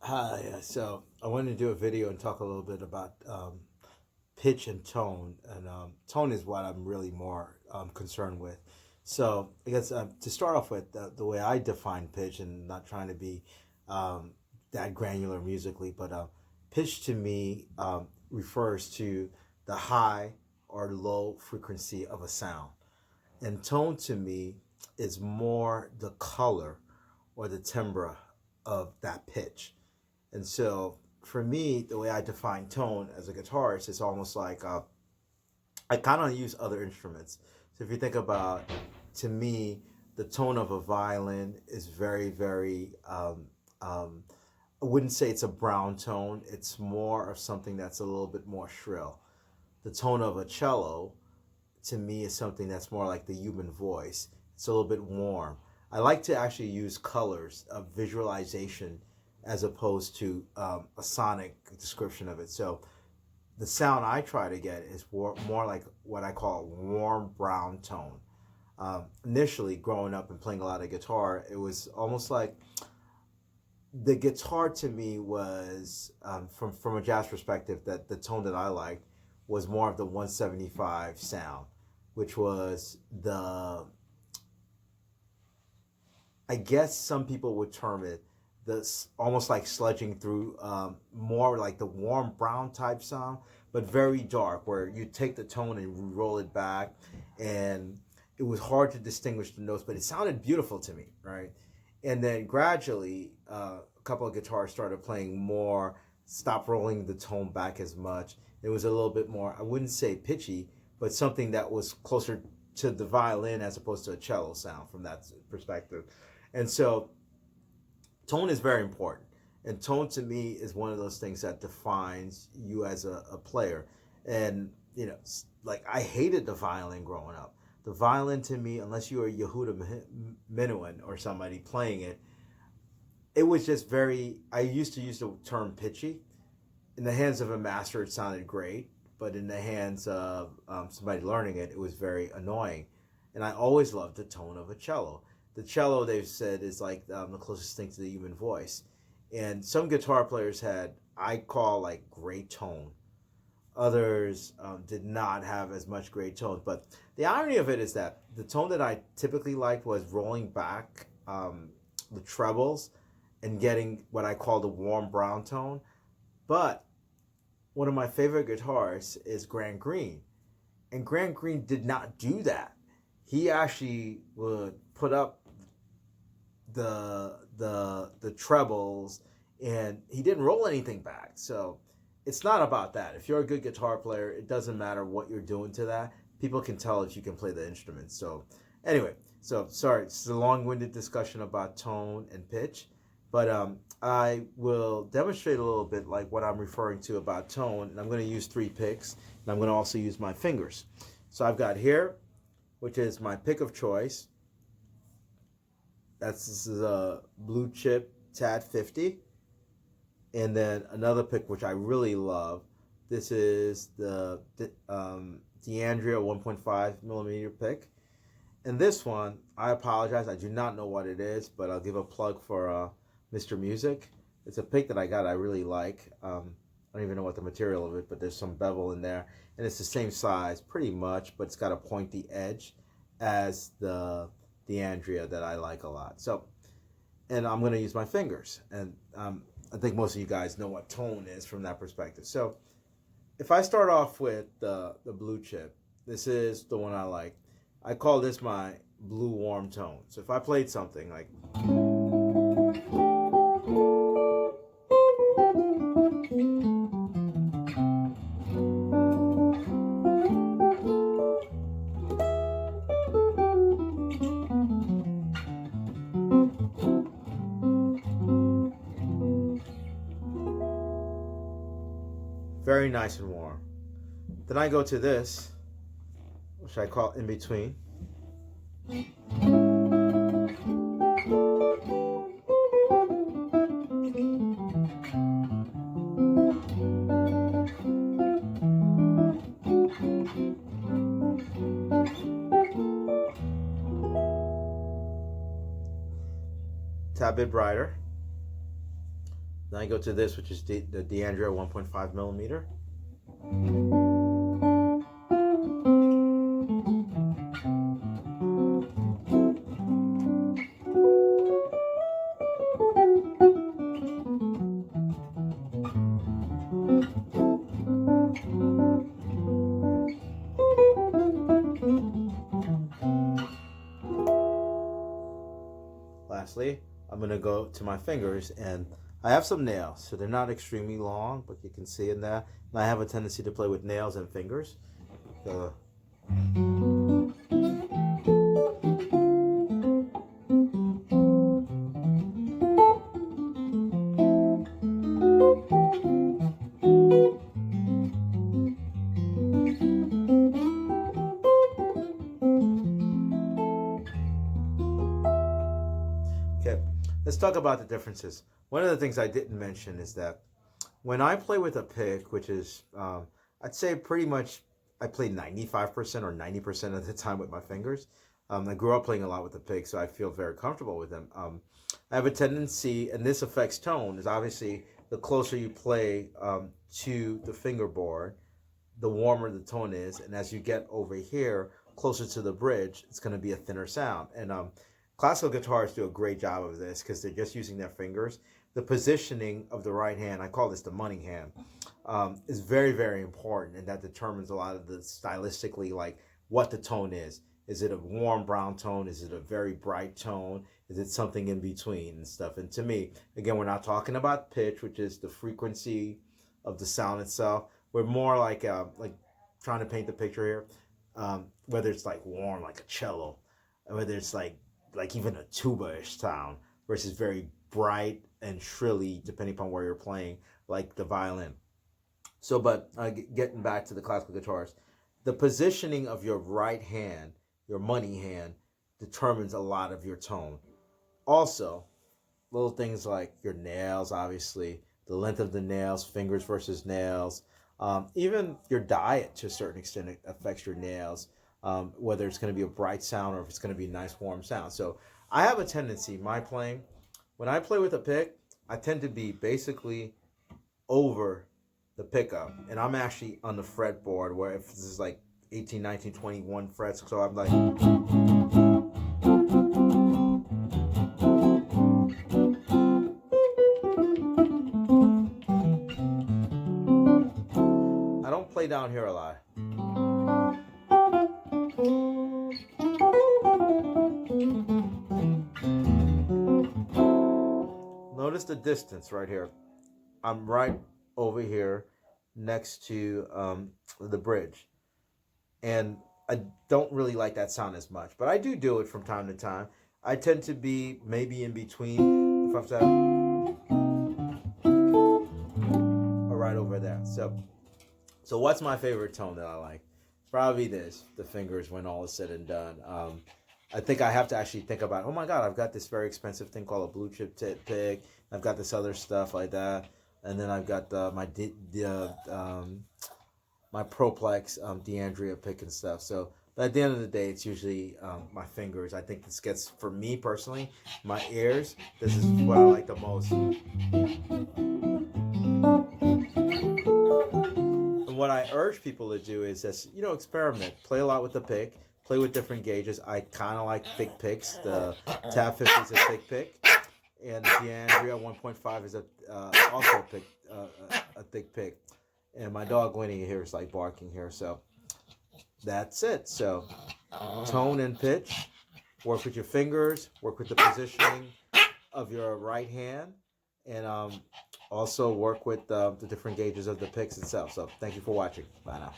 Hi, so I wanted to do a video and talk a little bit about pitch and tone. And tone is what I'm really more concerned with. So I guess to start off with, the way I define pitch, and not trying to be um, that granular musically, but pitch to me refers to the high or low frequency of a sound. And tone to me is more the color or the timbre of that pitch. And so for me, the way I define tone as a guitarist is almost like I kind of use other instruments. So if you think about, to me, the tone of a violin is very, very, I wouldn't say it's a brown tone. It's more of something that's a little bit more shrill. The tone of a cello, to me, is something that's more like the human voice. It's a little bit warm. I like to actually use colors of visualization as opposed to a sonic description of it. So the sound I try to get is more like what I call a warm brown tone. Initially, growing up and playing a lot of guitar, it was almost like the guitar to me was, from a jazz perspective, that the tone that I liked was more of the 175 sound, which was the, I guess some people would term it this almost like sludging through, more like the warm brown type sound, but very dark, where you take the tone and roll it back, and it was hard to distinguish the notes, but it sounded beautiful to me, right? And then gradually, a couple of guitars started playing more, stopped rolling the tone back as much. It was a little bit more, I wouldn't say pitchy, but something that was closer to the violin as opposed to a cello sound from that perspective. And so tone is very important. And tone to me is one of those things that defines you as a player. And, like I hated the violin growing up. The violin to me, unless you were Yehuda Menuhin or somebody playing it, it was just very, I used to use the term pitchy. In the hands of a master, it sounded great. But in the hands of somebody learning it, it was very annoying. And I always loved the tone of a cello. The cello, they've said, is like the closest thing to the human voice. And some guitar players had, I call, like great tone. Others did not have as much great tone. But the irony of it is that the tone that I typically liked was rolling back the trebles and getting what I call the warm brown tone. But one of my favorite guitarists is Grant Green. And Grant Green did not do that. He actually would put up the trebles, and he didn't roll anything back. So it's not about that. If you're a good guitar player, it doesn't matter what you're doing to that. People can tell if you can play the instrument. So anyway, so sorry, it's a long-winded discussion about tone and pitch, but I will demonstrate a little bit like what I'm referring to about tone, and I'm going to use three picks, and I'm going to also use my fingers. So I've got here, which is my pick of choice. This is a Blue Chip TAD 50. And then another pick, which I really love. This is the D'Andrea 1.5 millimeter pick. And this one, I apologize, I do not know what it is, but I'll give a plug for Mr. Music. It's a pick that I got, I really like. I don't even know what the material of it, but there's some bevel in there. And it's the same size, pretty much, but it's got a pointy edge as the D'Andrea that I like a lot. So, and I'm going to use my fingers. And I think most of you guys know what tone is from that perspective. So if I start off with the Blue Chip, this is the one I like. I call this my blue warm tone. So if I played something like, very nice and warm. Then I go to this, which I call in between. Tad bit brighter. Then I go to this, which is the D'Andrea 1.5 millimeter. Lastly, I'm going to go to my fingers, and I have some nails, so they're not extremely long, but you can see in there. And I have a tendency to play with nails and fingers. So, okay, let's talk about the differences. One of the things I didn't mention is that when I play with a pick, which is, I'd say pretty much I play 95% or 90% of the time with my fingers. I grew up playing a lot with the pick, so I feel very comfortable with them. I have a tendency, and this affects tone, is obviously the closer you play to the fingerboard, the warmer the tone is. And as you get over here, closer to the bridge, it's going to be a thinner sound. And classical guitarists do a great job of this because they're just using their fingers. The positioning of the right hand, I call this the money hand, is very, very important, and that determines a lot of the stylistically, like what the tone is. Is it a warm brown tone? Is it a very bright tone? Is it something in between and stuff? And to me, again, we're not talking about pitch, which is the frequency of the sound itself. We're more like trying to paint the picture here. Whether it's like warm, like a cello, or whether it's like even a tuba-ish sound, versus very bright and shrilly, depending upon where you're playing, like the violin. So, but getting back to the classical guitars, the positioning of your right hand, your money hand, determines a lot of your tone. Also, little things like your nails, obviously, the length of the nails, fingers versus nails, even your diet to a certain extent affects your nails, whether it's going to be a bright sound or if it's going to be a nice warm sound. So I have a tendency, when I play with a pick, I tend to be basically over the pickup, and I'm actually on the fretboard, where if this is like 18, 19, 21 frets, so I'm like, I don't play down here a lot. Notice the distance right here. I'm right over here next to the bridge, and I don't really like that sound as much, but I do it from time to time. I tend to be maybe in between, if I'm saying, or right over there. So what's my favorite tone that I like? Probably this, the fingers, when all is said and done. I think I have to actually think about, oh my God, I've got this very expensive thing called a blue chip pick. I've got this other stuff like that. And then I've got my Proplex D'Andrea pick and stuff. So, but at the end of the day, it's usually my fingers. I think this gets, for me personally, my ears. This is what I like the most. And what I urge people to do is just, experiment. Play a lot with the pick. Play with different gauges. I kind of like thick picks. The Tab 50 is a thick pick. And the D'Andrea 1.5 is also a thick pick. And my dog Winnie here is like barking here. So that's it. So tone and pitch. Work with your fingers. Work with the positioning of your right hand. And also work with the different gauges of the picks itself. So thank you for watching. Bye now.